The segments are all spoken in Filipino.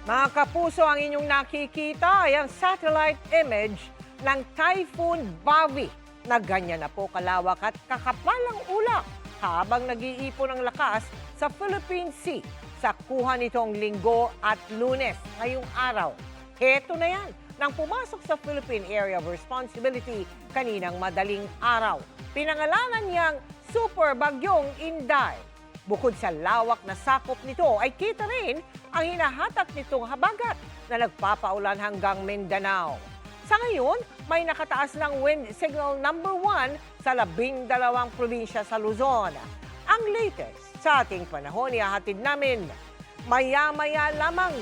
Mga kapuso, ang inyong nakikita ay ang satellite image ng Typhoon Bavi na ganyan na po kalawak at kakapalang ulap habang nag-iipon ng lakas sa Philippine Sea. Saktuhan nitong Linggo at Lunes ngayong araw. Heto na yan nang pumasok sa Philippine Area of Responsibility kaninang madaling araw. Pinangalanan niyang Super Bagyong Inday. Bukod sa lawak na sakop nito ay kita rin ang hinahatak nitong habagat na nagpapaulan hanggang Mindanao. Sa ngayon, may nakataas ng wind signal number 1 sa 12 probinsya sa Luzon. Ang latest sa ating panahon ihahatid namin maya-maya lamang.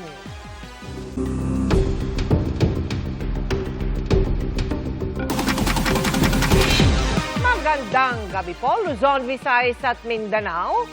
Magandang gabi po, Luzon, Visayas at Mindanao.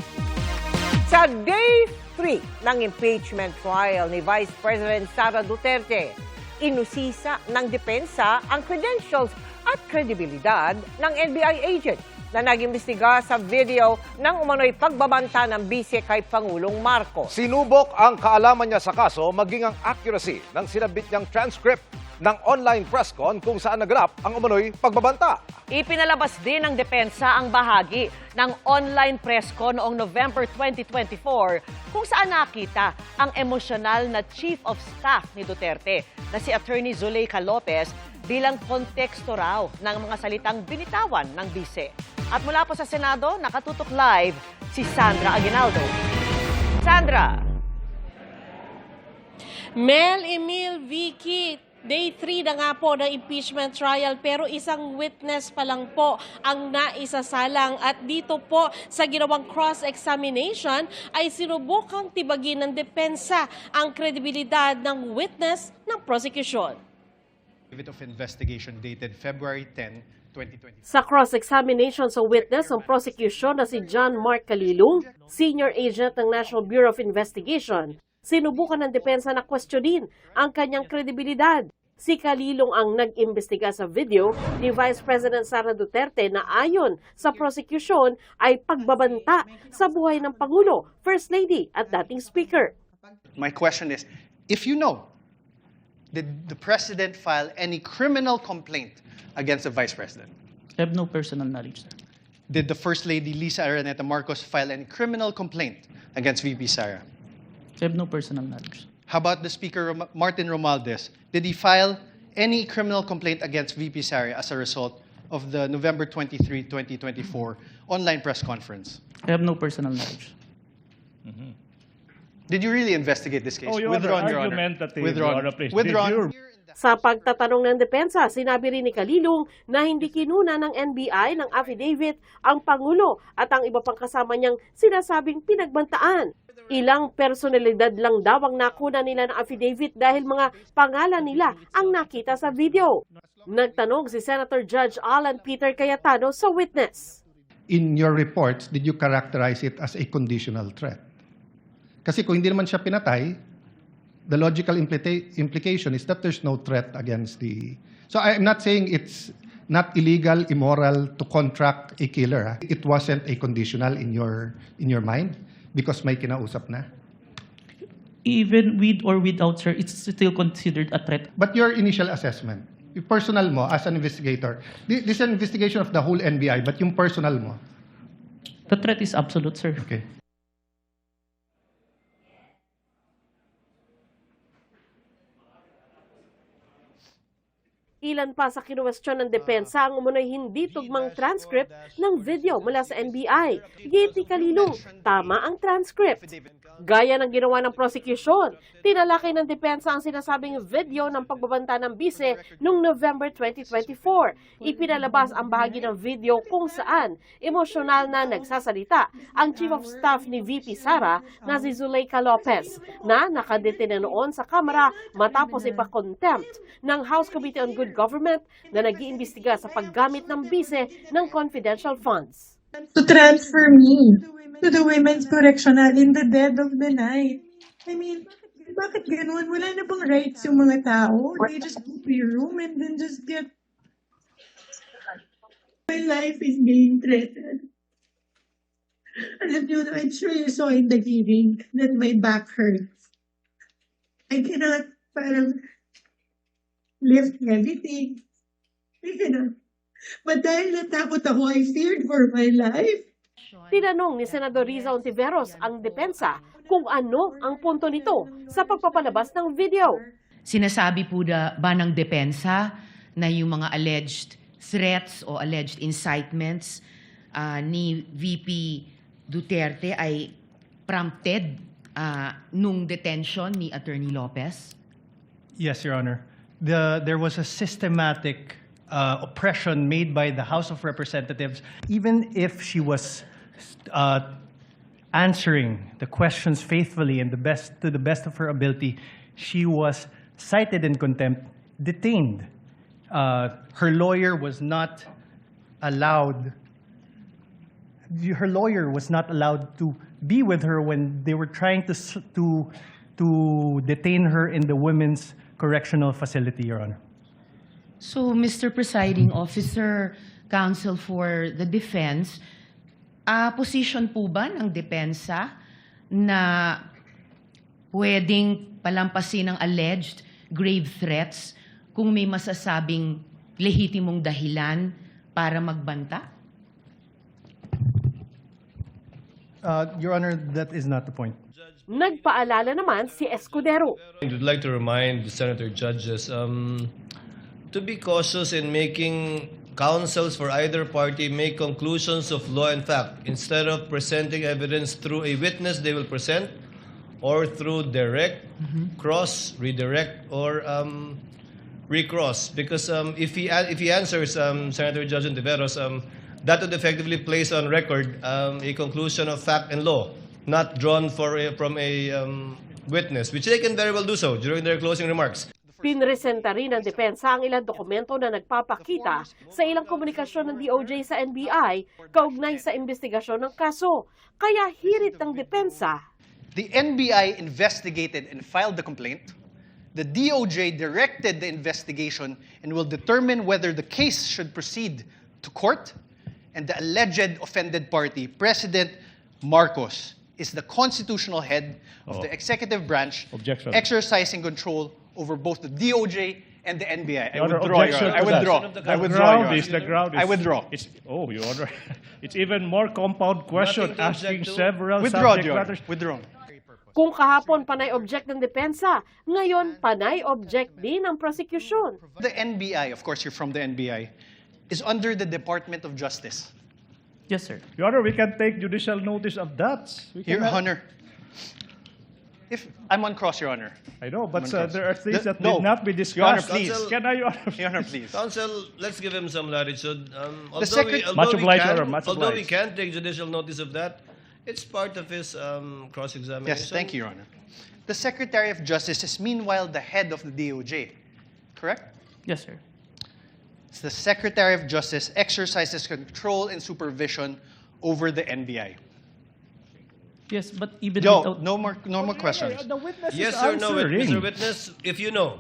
Sa Day 3 ng impeachment trial ni Vice President Sara Duterte, inusisa ng depensa ang credentials at kredibilidad ng NBI agent na nag-imbestiga sa video ng umano'y pagbabanta ng bise kay Pangulong Marcos. Sinubok ang kaalaman niya sa kaso maging ang accuracy ng sinabit niyang transcript ng online press con kung saan naganap ang umano'y pagbabanta. Ipinalabas din ng depensa ang bahagi ng online press con noong November 2024 kung saan nakita ang emosyonal na Chief of Staff ni Duterte na si Attorney Zuleika Lopez bilang konteksto raw ng mga salitang binitawan ng bise. At mula po sa Senado, nakatutok live si Sandra Aguinaldo. Sandra! Mel, Emil, Vicky, Day 3 na nga po ng impeachment trial pero isang witness pa lang po ang naisasalang at dito po sa ginawang cross-examination ay sinubukang tibagin ng depensa ang kredibilidad ng witness ng prosecution. Of investigation dated February 10, 2020. Sa cross-examination sa witness ng prosecution na si John Mark Calilong, senior agent ng National Bureau of Investigation, sinubukan ng depensa na questionin ang kanyang kredibilidad. Si Calilong ang nag-imbestiga sa video ni Vice President Sara Duterte na ayon sa prosecution ay pagbabanta sa buhay ng Pangulo, First Lady at dating Speaker. My question is, if you know, did the President file any criminal complaint against the Vice President? I have no personal knowledge, sir. Did the First Lady Lisa Araneta Marcos file any criminal complaint against VP Sara? I have no personal knowledge. How about the Speaker, Martin Romualdez? Did he file any criminal complaint against VP Sara as a result of the November 23, 2024 online press conference? I have no personal knowledge. Did you really investigate this case? Oh, Your Withdrawn, Honor, Your Honor. argument that the Withdrawn. Your Honor, please. Withdrawn. Sa pagtatanong ng depensa, sinabi rin ni Calilong na hindi kinuna ng NBI ng affidavit ang Pangulo at ang iba pang kasama niyang sinasabing pinagbantaan. Ilang personalidad lang daw ang nakuna nila ng affidavit dahil mga pangalan nila ang nakita sa video. Nagtanong si Senator Judge Alan Peter Cayetano sa witness. In your reports, did you characterize it as a conditional threat? Kasi kung hindi naman siya pinatay, the logical implication is that there's no threat against the... So I'm not saying it's not illegal, immoral to contract a killer. It wasn't a conditional in your mind because may kinausap na. Even with or without, sir, it's still considered a threat. But your initial assessment, yung personal mo as an investigator, this is an investigation of the whole NBI, but yung personal mo. The threat is absolute, sir. Okay. Ilan pa sa kinuwestiyon ng depensa ang umunoy hindi tugmang transcript ng video mula sa NBI. Git ni Calilong, tama ang transcript. Gaya ng ginawa ng prosecution, tinalakay ng depensa ang sinasabing video ng pagbabanta ng bise noong November 2024. Ipinalabas ang bahagi ng video kung saan emosyonal na nagsasalita ang Chief of Staff ni VP Sara na si Zuleika Lopez na nakadetene noon sa Kamara matapos ipa-contempt ng House Committee on Good Government na nag-iimbestiga sa paggamit ng bise ng confidential funds. To transfer me to the women's correctional in the dead of the night. I mean, bakit ganun? Wala na bang rights yung mga tao? They just go to your room and then just get... My life is being threatened. Alam niyo, I'm sure you saw in the hearing that my back hurts. I cannot parang lift heavy things. I cannot. But dahil natakot ako, I feared for my life. Tinanong ni Senador Riza Ontiveros ang depensa kung ano ang punto nito sa pagpapalabas ng video. Sinasabi po ba ng depensa na yung mga alleged threats o alleged incitements ni VP Duterte ay prompted nung detention ni Attorney Lopez? Yes, Your Honor. There was a systematic oppression made by the House of Representatives. Even if she was answering the questions faithfully and to the best of her ability, she was cited in contempt, detained. Her lawyer was not allowed. Her lawyer was not allowed to be with her when they were trying to detain her in the women's correctional facility, Your Honor. So, Mr. Presiding Officer, Counsel for the Defense, position po ba ng depensa na pwedeng palampasin ang alleged grave threats kung may masasabing lehitimong dahilan para magbanta? Your Honor, that is not the point. Nagpaalala naman si Escudero. I would like to remind the senator judges to be cautious in making counsels for either party make conclusions of law and fact. Instead of presenting evidence through a witness they will present or through direct, cross, redirect, or recross. Because if he answers Senator Judge Ontiveros, that would effectively place on record a conclusion of fact and law, not drawn from a witness, which they can very well do so during their closing remarks. Pinresenta rin ng depensa ang ilang dokumento na nagpapakita sa ilang komunikasyon ng DOJ sa NBI kaugnay sa investigasyon ng kaso. Kaya hirit ng depensa. The NBI investigated and filed the complaint. The DOJ directed the investigation and will determine whether the case should proceed to court. And the alleged offended party, President Marcos, is the constitutional head of the executive branch, exercising control over both the DOJ and the NBI. I withdraw, Your Honor. I withdraw. I withdraw, Your Honor. The ground is, I withdraw. Your Honor. It's even more compound question, asking several Withdraw, subject Your Honor. matters. Withdraw. Kung kahapon panay object ng depensa, ngayon panay object din ng prosecution. The NBI, of course, you're from the NBI, is under the Department of Justice. Yes, sir. Your Honor, we can take judicial notice of that. Your Honor, if I'm on cross, Your Honor. I know, but I'm on cross. there are things that No. did not be discussed. Your Honor, please. Can I, Your Honor? Your Honor, please. Counsel, let's give him some latitude. Much obliged, Your Honor, much although we obliged. can't take judicial notice of that, it's part of his cross-examination. Yes, thank you, Your Honor. The Secretary of Justice is meanwhile the head of the DOJ, correct? Yes, sir. The Secretary of Justice exercises control and supervision over the NBI. Yes, but even Joe, without... no more questions. The witness Yes is or no, answering. Mr. Witness? If you know.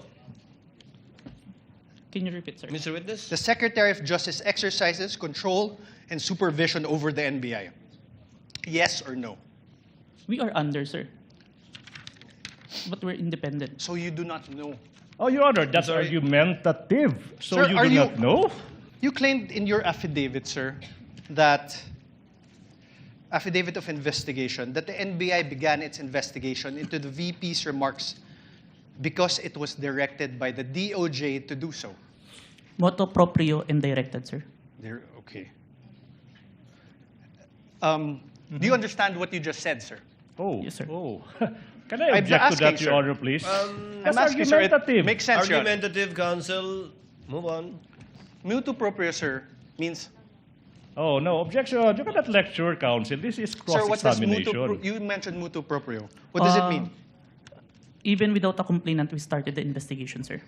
Can you repeat, sir? Mr. Witness? The Secretary of Justice exercises control and supervision over the NBI. Yes or no? We are under, sir. But we're independent. So you do not know. Oh, Your Honor, that's argumentative. So Sir, you are do you- not know? You claimed in your affidavit, sir, that affidavit of investigation, that the NBI began its investigation into the VP's remarks because it was directed by the DOJ to do so. Motu proprio and directed, sir. There, okay. Do you understand what you just said, sir? Oh, Yes, sir. Oh. Can I I'm object to asking, that, sir. Your Honor, please? I'm That's asking, sir, it argumentative. makes sense, Your Honor. Argumentative, counsel. Move on. Mutu proprio, sir, means... Oh, no, objection. You cannot lecture, counsel. This is Sir, what does cross-examination. you mentioned mutu proprio. What does it mean? Even without a complainant, we started the investigation, sir.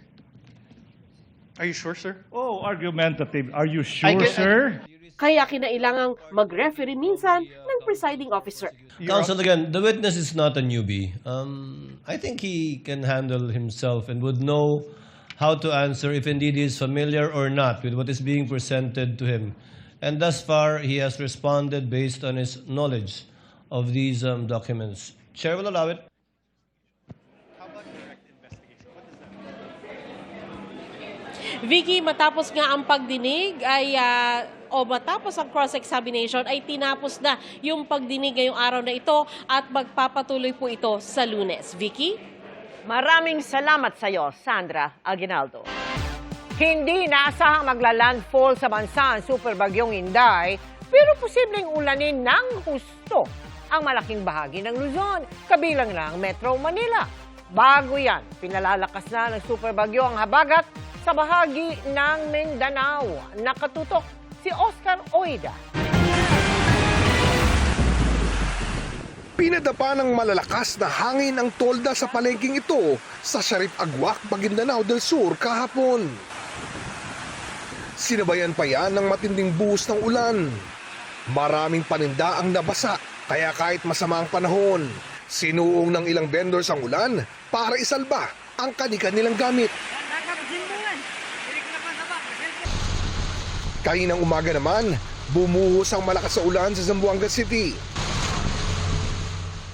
Are you sure, sir? Oh, argumentative. Are you I sure, get- sir? Kaya kinailangang mag-referee minsan ng presiding officer. Counsel, again, the witness is not a newbie. I think he can handle himself and would know how to answer if indeed he is familiar or not with what is being presented to him. And thus far, he has responded based on his knowledge of these documents. Chair will allow it. Vicky, matapos nga ang pagdinig ay o matapos ang cross-examination ay tinapos na yung pagdinig ngayong araw na ito at magpapatuloy po ito sa Lunes. Vicky? Maraming salamat sa iyo, Sandra Aguinaldo. Hindi naasahang magla-landfall sa bansa ang superbagyong Inday, pero posibleng ulanin ng husto ang malaking bahagi ng Luzon, kabilang na ang Metro Manila. Bago yan, pinalalakas na ng superbagyo ang habagat sa bahagi ng Mindanao. Nakatutok si Oscar Oida. Pinadapa ng malalakas na hangin ang tolda sa palengking ito sa Sharif Agwak, Maguindanao del Sur kahapon. Sinabayan pa yan ng matinding buhos ng ulan. Maraming paninda ang nabasa, kaya kahit masama ang panahon, sinuong ng ilang vendors ang ulan para isalba ang kanilang gamit. Kaninang umaga naman, bumuhos ang malakas sa ulan sa Zamboanga City.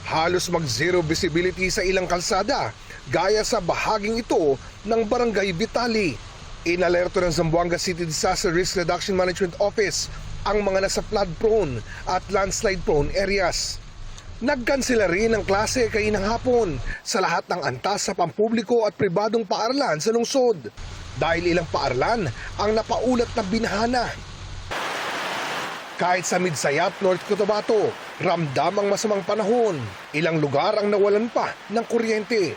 Halos mag-zero visibility sa ilang kalsada, gaya sa bahaging ito ng Barangay Vitali. Inalerto ng Zamboanga City Disaster Risk Reduction Management Office ang mga nasa flood-prone at landslide-prone areas. Nagkansela rin ang klase kaninang hapon sa lahat ng antas sa pampubliko at pribadong paaralan sa lungsod dahil ilang paaralan ang napaulat na binahana. Kahit sa Midsayat, North Cotabato, ramdam ang masamang panahon. Ilang lugar ang nawalan pa ng kuryente.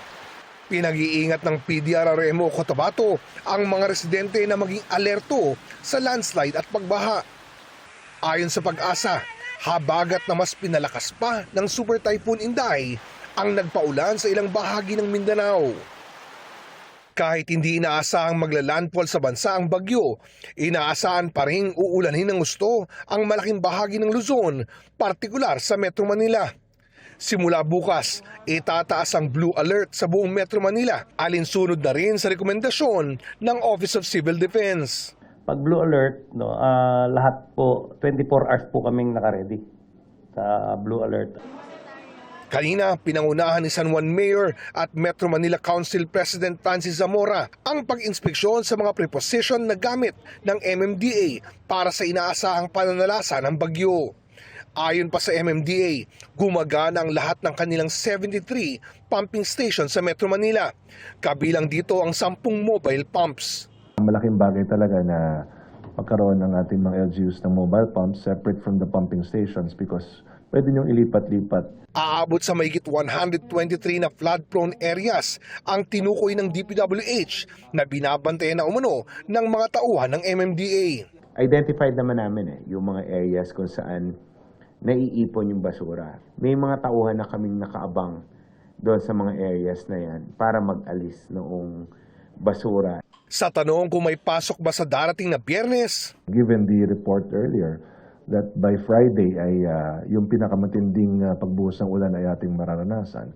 Pinag-iingat ng PDRRMO Cotabato ang mga residente na maging alerto sa landslide at pagbaha. Ayon sa Pag-asa, habagat na mas pinalakas pa ng Super Typhoon Inday ang nagpaulan sa ilang bahagi ng Mindanao. Kahit hindi inaasahang magla-landfall sa bansa ang bagyo, inaasahan pa rin uulanin ng gusto ang malaking bahagi ng Luzon, partikular sa Metro Manila. Simula bukas, itataas ang Blue Alert sa buong Metro Manila, alinsunod na rin sa rekomendasyon ng Office of Civil Defense. Pag Blue Alert, lahat po, 24 hours po kaming nakaredy sa Blue Alert. Kanina, pinangunahan ni San Juan Mayor at Metro Manila Council President Francis Zamora ang pag-inspeksyon sa mga preposition na gamit ng MMDA para sa inaasahang pananalasa ng bagyo. Ayon pa sa MMDA, gumagana ang lahat ng kanilang 73 pumping stations sa Metro Manila. Kabilang dito ang 10 mobile pumps. Malaking bagay talaga na magkaroon ng ating mga LGUs ng mobile pumps separate from the pumping stations because pwede niyong ilipat-lipat. Aabot sa mahigit 123 na flood-prone areas ang tinukoy ng DPWH na binabantayan na umano ng mga tauhan ng MMDA. Identified naman namin yung mga areas kung saan naiipon yung basura. May mga tauhan na kaming nakaabang doon sa mga areas na yan para mag-alis noong basura. Sa tanong kung may pasok ba sa darating na Biyernes, given the report earlier that by Friday ay yung pinakamatinding pagbuhos ng ulan ay ating mararanasan,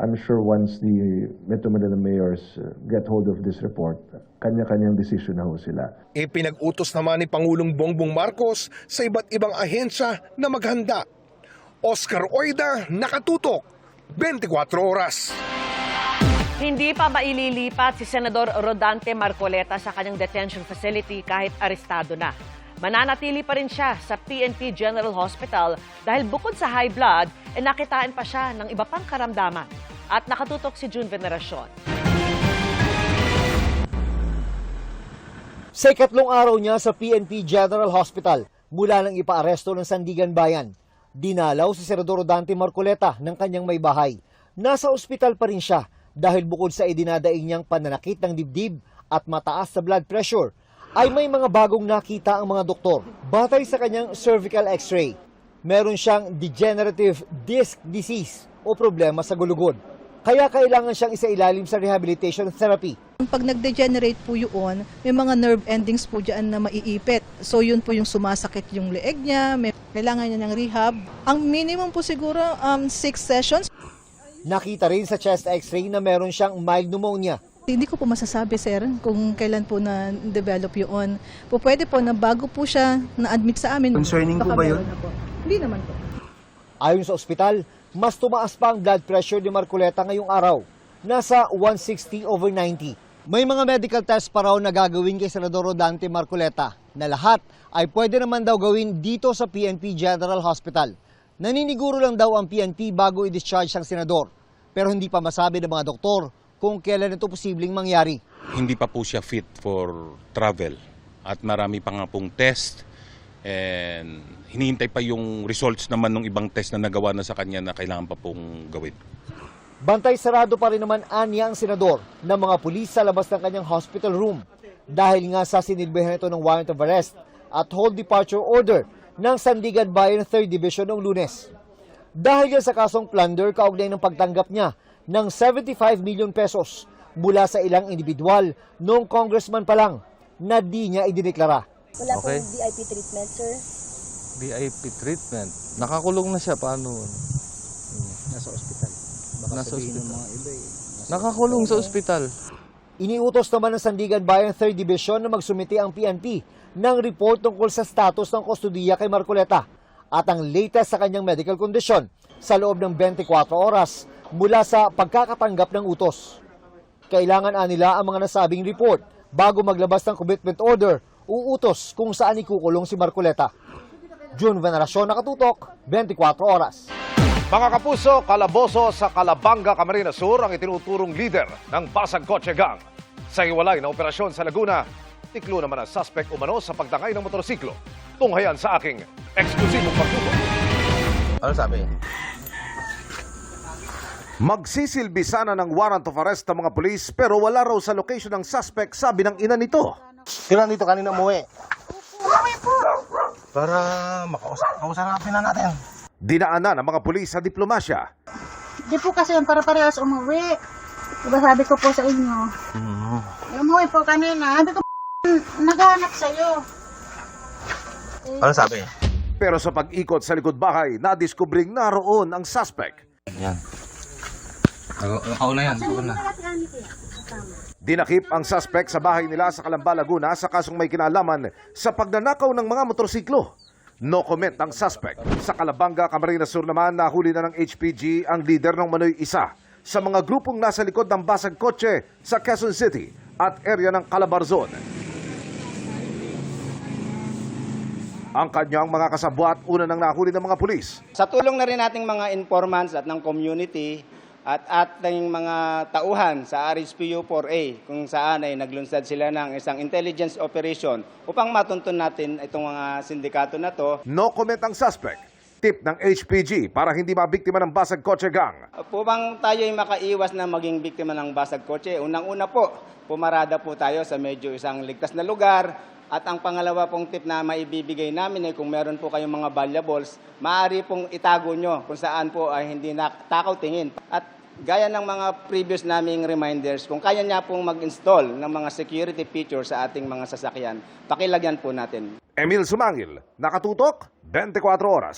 I'm sure once the Metro Manila mayors get hold of this report, kanya-kanyang desisyon na ho sila. Ipinag-utos naman ni Pangulong Bongbong Marcos sa iba't ibang ahensya na maghanda. Oscar Oida, Nakatutok, 24 oras. Hindi pa maililipat si Senador Rodante Marcoleta sa kanyang detention facility kahit arestado na. Mananatili pa rin siya sa PNP General Hospital dahil bukod sa high blood, nakitaan pa siya ng iba pang karamdaman. At nakatutok si June Veneracion. Sa ikatlong araw niya sa PNP General Hospital, mula nang ipaaresto ng Sandigan Bayan, dinalaw si Senador Rodante Marcoleta ng kanyang may bahay. Nasa ospital pa rin siya dahil bukod sa idinadaing niyang pananakit ng dibdib at mataas sa blood pressure, ay may mga bagong nakita ang mga doktor. Batay sa kanyang cervical x-ray, meron siyang degenerative disc disease o problema sa gulugod. Kaya kailangan siyang isailalim sa rehabilitation therapy. Pag nag-degenerate po yun, may mga nerve endings po dyan na maiipit. So yun po yung sumasakit yung leeg niya, kailangan niya ng rehab. Ang minimum po siguro 6 sessions. Nakita rin sa chest x-ray na meron siyang mild pneumonia. Hindi ko po masasabi, sir, kung kailan po na-develop yun. Pwede po na bago po siya na-admit sa amin. Concerning po ba yun? Hindi naman po. Ayon sa ospital, mas tumaas pa ang blood pressure ni Marcoleta ngayong araw. Nasa 160/90. May mga medical test pa raw na gagawin kay Senador Rodante Marcoleta na lahat ay pwede naman daw gawin dito sa PNP General Hospital. Naniniguro lang daw ang PNP bago i-discharge ang senador. Pero hindi pa masabi ng mga doktor kung kailan ito posibleng mangyari. Hindi pa po siya fit for travel at marami pa nga pong test and hinihintay pa yung results naman ng ibang test na nagawa na sa kanya na kailangan pa pong gawin. Bantay sarado pa rin naman anya ang senador ng mga pulis sa labas ng kanyang hospital room dahil nga sa sinilbihan ito ng warrant of arrest at hold departure order ng Sandigan Bayan 3rd Division noong Lunes. Dahil yan sa kasong plunder kaugnay ng pagtanggap niya ng 75 million pesos mula sa ilang individual noong congressman pa lang na di niya idineklara. Wala pong VIP treatment, sir? VIP treatment? Nakakulong na siya, paano? Nasa ospital. Nasa ospital. Nakakulong sa ospital. Iniutos naman ng Sandigan Bayan 3rd Division na magsumite ang PNP ng report tungkol sa status ng kustudiya kay Marcoleta at ang latest sa kanyang medical condition sa loob ng 24 oras mula sa pagkakatanggap ng utos. Kailangan nila ang mga nasabing report bago maglabas ng commitment order o utos kung saan ikukulong si Marcoleta. June Veneracion, Nakatutok, 24 oras. Mga kapuso, kalaboso sa Calabanga, Camarines Sur ang itinuturong leader ng Basag Kotse Gang. Sa hiwalay na operasyon sa Laguna, tiklo naman ang suspect umano sa pagtangay ng motorsiklo. Tunghayan sa aking eksklusibong pagtutok. Ano sabi? Magsisilbi sana ng warrant of arrest ng mga pulis pero wala raw sa location ng suspect, sabi ng ina nito. Sino nandito kanina umuwi? Umuwi po. Para makausapin na natin. Dinaanan ng mga pulis sa diplomasya. Di po kasi yung para-parehas umuwi. Diba sabi ko po sa inyo? Umuwi po kanina. Sabi ko, naghahanap sa'yo. Ano sabi? Pero sa pag-ikot sa likod bahay, nadiskubring naroon ang suspect. Yan. Nakauna yan. Dinakip ang suspect sa bahay nila sa Calamba, Laguna sa kasong may kinalaman sa pagnanakaw ng mga motorsiklo. No comment ang suspect. Sa Calabanga, Camarines Sur naman, nahuli na ng HPG ang leader ng Manoy Isa sa mga grupong nasa likod ng Basag Kotse sa Quezon City at area ng Calabarzon. Ang kanyang mga kasabwat, una nang nahuli ng mga pulis. Sa tulong na rin nating mga informants at ng community at ating mga tauhan sa RSPU 4A kung saan ay naglunsad sila ng isang intelligence operation upang matuntun natin itong mga sindikato na to. No comment ang suspect. Tip ng HPG para hindi mabiktima ng Basag Kotse Gang. Upang tayo ay makaiwas na maging biktima ng basag kotse, unang-una po, pumarada po tayo sa medyo isang ligtas na lugar. At ang pangalawa pong tip na maibibigay namin ay kung meron po kayong mga valuables, maaari pong itago nyo kung saan po ay hindi takaw tingin. At gaya ng mga previous naming reminders, kung kaya niya pong mag-install ng mga security features sa ating mga sasakyan, pakilagyan po natin. Emil Sumangil, Nakatutok, 24 oras.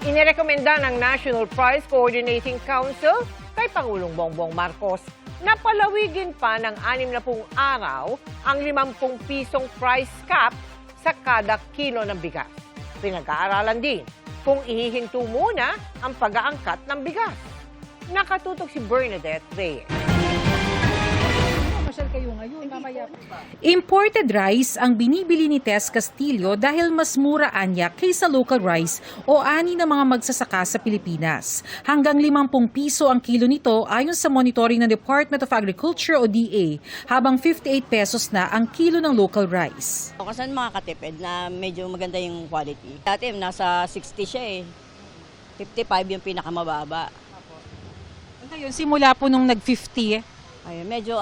Inirekomenda ng National Prize Coordinating Council kay Pangulong Bongbong Marcos na palawigin pa ng 60 araw ang 50 pisong price cap sa kada kilo ng bigas. Pinag-aaralan din kung ihihinto muna ang pag-aangkat ng bigas. Nakatutok si Bernadette Reyes. Imported rice ang binibili ni Tess Castillo dahil mas mura anya kaysa local rice o ani ng mga magsasaka sa Pilipinas. Hanggang 50 piso ang kilo nito ayon sa monitoring ng Department of Agriculture o DA, habang 58 pesos na ang kilo ng local rice. Kasi makakatipid na medyo maganda yung quality. Dati nasa 60 siya eh. 55 yung pinakamababa. Ngayon, simula po nung nag-50 ay medyo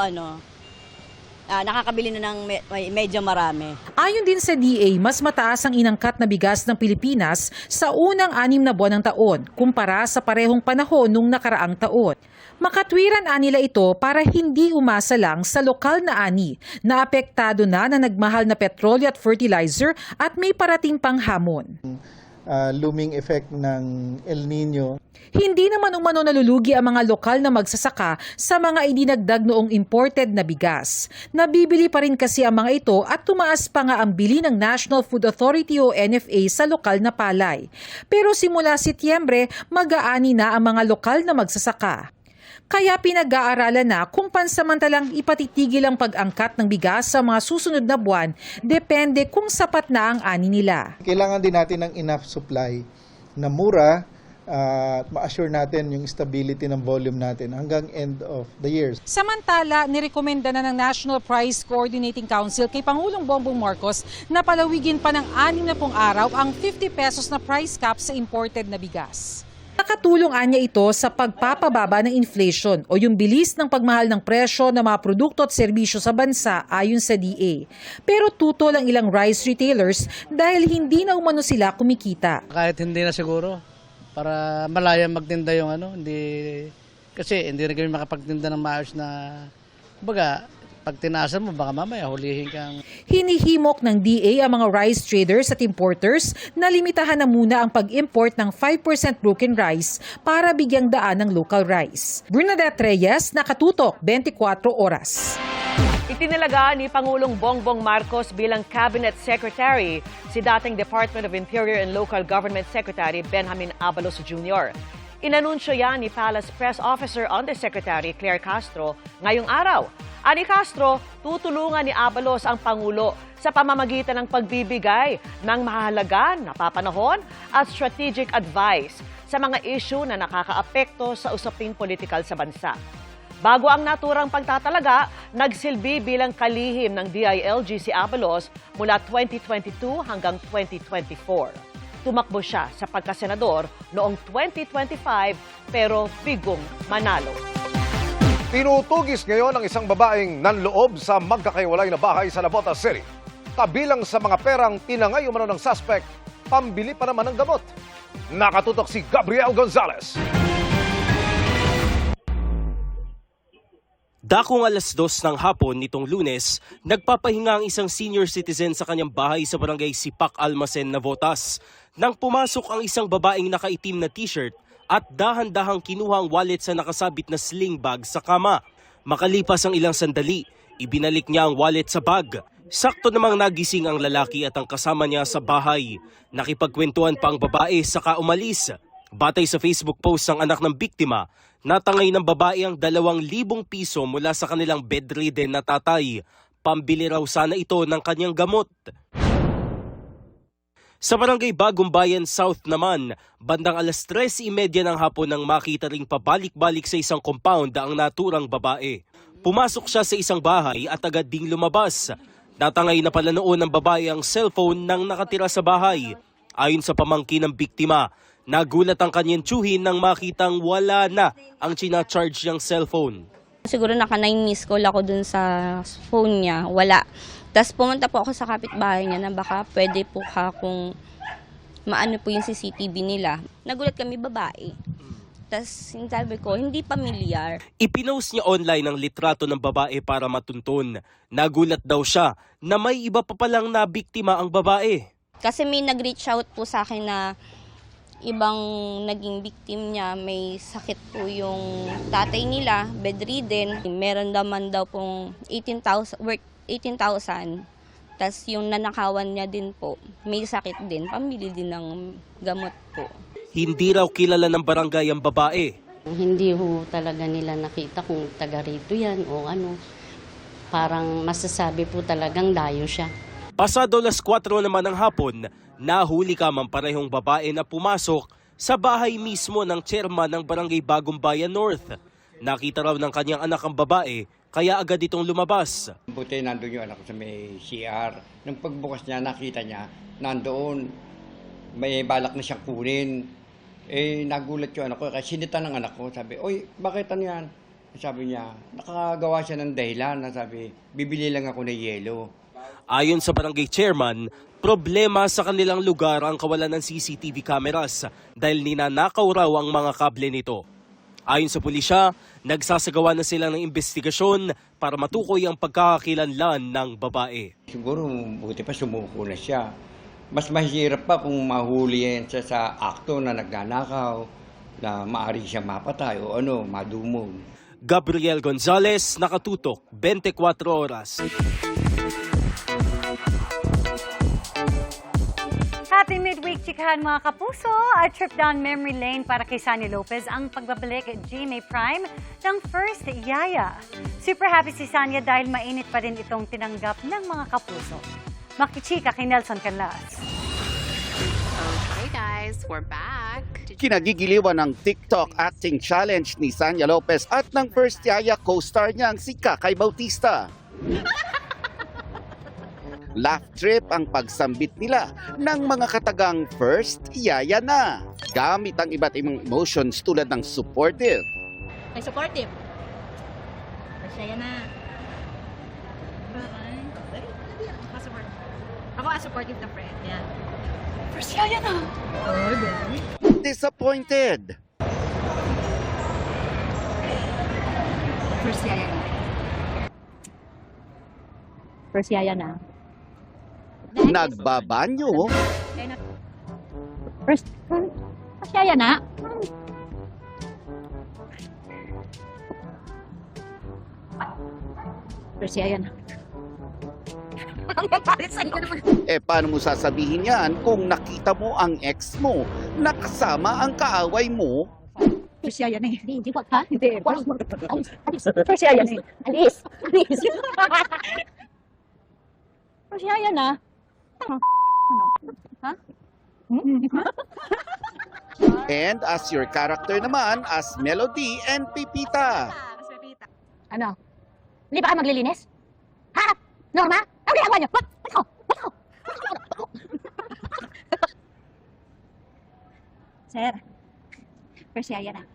nakakabili na ng medyo marami. Ayon din sa DA, mas mataas ang inangkat na bigas ng Pilipinas sa unang 6 na buwan ng taon kumpara sa parehong panahon nung nakaraang taon. Makatwiran nila ito para hindi umasa lang sa lokal na ani na apektado na nagmahal na petrolyo at fertilizer at may parating pang hamon. Looming effect ng El Nino. Hindi naman umano nalulugi ang mga lokal na magsasaka sa mga idinagdag noong imported na bigas. Nabibili pa rin kasi ang mga ito at tumaas pa nga ang bili ng National Food Authority o NFA sa lokal na palay. Pero simula Setyembre, mag-aani na ang mga lokal na magsasaka. Kaya pinag-aaralan na kung pansamantalang ipatitigil ang pag-angkat ng bigas sa mga susunod na buwan, depende kung sapat na ang ani nila. Kailangan din natin ng enough supply na mura at ma-assure natin yung stability ng volume natin hanggang end of the year. Samantala, nirekomenda na ng National Price Coordinating Council kay Pangulong Bongbong Marcos na palawigin pa ng 60 araw ang 50 pesos na price cap sa imported na bigas. Nakatulong anya ito sa pagpapababa ng inflation o yung bilis ng pagmahal ng presyo ng mga produkto at serbisyo sa bansa ayon sa DA. Pero tutol ang ilang rice retailers dahil hindi na umano sila kumikita. Kahit hindi na siguro, para malaya magtinda yung kasi hindi rin kami makapagtinda ng maayos na, kumbaga, pag tinaasan mo, baka mamaya hulihin kang... Hinihimok ng DA ang mga rice traders at importers na limitahan na muna ang pag-import ng 5% broken rice para bigyang daan ng local rice. Bernadette Reyes, Nakatutok, 24 Oras. Itinalaga ni Pangulong Bongbong Marcos bilang Cabinet Secretary si dating Department of Interior and Local Government Secretary Benjamin Abalos Jr. Inanunsyo yan ni Palace Press Officer Undersecretary Claire Castro ngayong araw. Ani Castro, tutulungan ni Abalos ang Pangulo sa pamamagitan ng pagbibigay ng mahalaga na papanahon at strategic advice sa mga issue na nakakaapekto sa usaping politikal sa bansa. Bago ang naturang pagtatalaga, nagsilbi bilang kalihim ng DILG si Abalos mula 2022 hanggang 2024. Tumakbo siya sa pagkasenador noong 2025 pero bigong manalo. Tinutugis ngayon ang isang babaeng nanloob sa magkakaiwalay na bahay sa Navotas City. Kabilang sa mga perang tinangay umano ng suspect, pambili pa naman ng gamot. Nakatutok si Gabriel Gonzalez. Dakong 2:00 ng hapon nitong Lunes, nagpapahinga ang isang senior citizen sa kanyang bahay sa barangay Sipak Almacen, Navotas. Nang pumasok ang isang babaeng nakaitim na t-shirt at dahan-dahang kinuha ang wallet sa nakasabit na sling bag sa kama. Makalipas ang ilang sandali, ibinalik niya ang wallet sa bag. Sakto namang nagising ang lalaki at ang kasama niya sa bahay. Nakipagkwentuhan pa ang babae saka umalis. Batay sa Facebook post ng anak ng biktima, natangay ng babae ang 2,000 piso mula sa kanilang bedridden na tatay. Pambili raw sana ito ng kanyang gamot. Sa barangay Bagong Bayan South naman, bandang 3:30 ng hapon nang makita ring pabalik-balik sa isang compound ang naturang babae. Pumasok siya sa isang bahay at agad ding lumabas. Natangay na pala noon ng babae ang cellphone nang nakatira sa bahay. Ayon sa pamangkin ng biktima, nagulat ang kanyang tiyuhin nang makitang wala na ang china-charge niyang cellphone. Siguro naka-9 miss call ako dun sa phone niya, wala. Tapos pumunta po ako sa kapitbahay niya na baka pwede po kung maano po yung CCTV nila. Nagulat kami babae. Tapos sabi ko, hindi pamilyar. Ipinost niya online ang litrato ng babae para matuntun. Nagulat daw siya na may iba pa palang nabiktima ang babae. Kasi may nag-reach out po sa akin na ibang naging victim niya, may sakit po yung tatay nila, bedridden. Meron naman daw pong 18,000, worth 18,000. Tapos yung nanakawan niya din po, may sakit din, pambili din ng gamot po. Hindi raw kilala ng barangay ang babae. Hindi ho talaga nila nakita kung taga rito yan o ano. Parang masasabi po talagang dayo siya. Pasado 4:00 naman ng hapon, nahuli kamang parehong babae na pumasok sa bahay mismo ng chairman ng barangay Bagong Bayan North. Nakita raw ng kanyang anak ang babae, kaya agad itong lumabas. Buti nandun yung anak ko sa may CR. Nung pagbukas niya, nakita niya, nandoon, may balak na siyang kunin. Nagulat yung anak ko, kasi sinita ng anak ko, sabi, "Oy, bakit ano yan?" Sabi niya, nakagawa siya ng dahilan, sabi, "Bibili lang ako ng yelo." Ayon sa barangay chairman, problema sa kanilang lugar ang kawalan ng CCTV cameras dahil ninanakaw raw ang mga kable nito. Ayon sa pulisya, nagsasagawa na sila ng investigasyon para matukoy ang pagkakakilanlan ng babae. Siguro buti pa sumuko na siya. Mas mahirap pa kung mahuli yan siya sa akto na nagnanakaw, na maari siya mapatay o madumog. Gabriel Gonzalez, Nakatutok, 24 Oras. Happy midweek, chikahan mga kapuso, a trip down memory lane para kay Sanya Lopez ang pagbabalik at GMA Prime ng First Yaya. Super happy si Sanya dahil mainit pa rin itong tinanggap ng mga kapuso. Makichika kay Nelson Canlas. Okay guys, we're back. Kinagigiliwan ng TikTok acting challenge ni Sanya Lopez at ng First Yaya co-star niyang si Kakay Bautista. Laugh trip ang pagsambit nila ng mga katagang First Yaya na. Gamit ang iba't ibang emotions tulad ng supportive, May supportive. First Yaya na. Ako ang supportive na friend. Yan. First Yaya na. disappointed, First Yaya na. First Yaya na. nagbabanyo, First Yaya na. First Yaya na. paano mo sasabihin yan kung nakita mo ang ex mo na kasama ang kaaway mo? First Yaya na eh. Hindi, wag ha? Hindi. Alis. First Yaya na eh. Alis. First Yaya na. Ano? Ha? And as your character naman as Melody and Pipita. Ano? Hindi ba kayo maglilinis? Ha? Norma? Ano ginagawa niyo? Ba't ako? Sir, First Yaya na.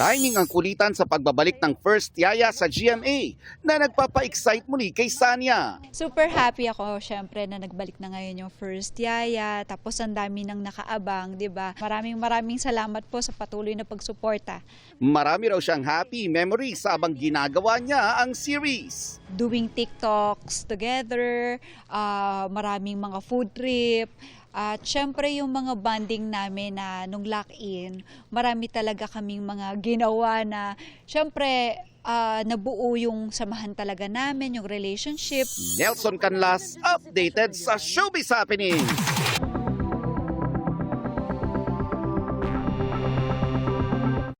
Timing ang kulitan sa pagbabalik ng First Yaya sa GMA na nagpapa-excite muli kay Sanya. Super happy ako, syempre, na nagbalik na ngayon yung First Yaya. Tapos ang dami nang nakaabang, di ba? Maraming salamat po sa patuloy na pagsuporta. Marami raw siyang happy memories habang ginagawa niya ang series. Doing TikToks together, maraming mga food trip, at syempre yung mga bonding namin na nung lock-in, marami talaga kaming mga ginawa na syempre nabuo yung samahan talaga namin, yung relationship. Nelson Canlas, updated sa Showbiz Happenings.